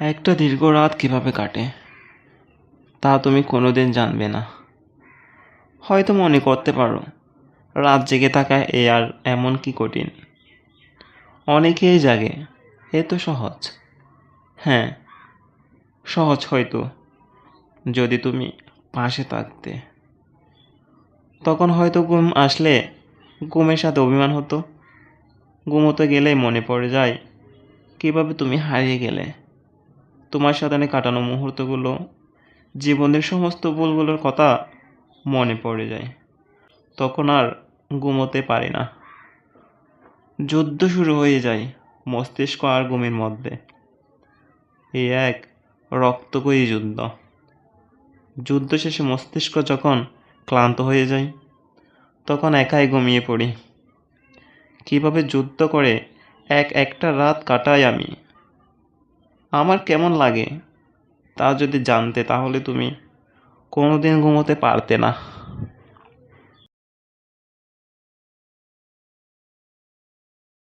একটা দীর্ঘ রাত কিভাবে কাটে তা তুমি কোনোদিন জানবে না। হয়তো মনে করতে পারো রাত জেগে থাকা আর এমন কি কঠিন। অনেকেই জাগে, এ তো সহজ। হ্যাঁ, সহজ হয়তো যদি তুমি পাশে থাকতে। তখন হয়তো ঘুম আসলে ঘুমের সাথে অভিমান হতো। ঘুমোতে গেলেই মনে পড়ে যায় কিভাবে তুমি হারিয়ে গেলে। তোমার সাথে কাটানো মুহূর্তগুলো, জীবনের সমস্ত ভুলগুলোর কথা মনে পড়ে যায়। তখন আর ঘুমোতে পারি না। যুদ্ধ শুরু হয়ে যায় মস্তিষ্ক আর ঘুমের মধ্যে। এই এক রক্তক্ষয়ী যুদ্ধ। যুদ্ধ শেষে মস্তিষ্ক যখন ক্লান্ত হয়ে যায়, তখন একাই ঘুমিয়ে পড়ি। কিভাবে যুদ্ধ করে একটা রাত কাটাই আমি। আমার কেমন লাগে তা যদি জানতে, তাহলে তুমি কোনোদিন ঘুমোতে পারতে না।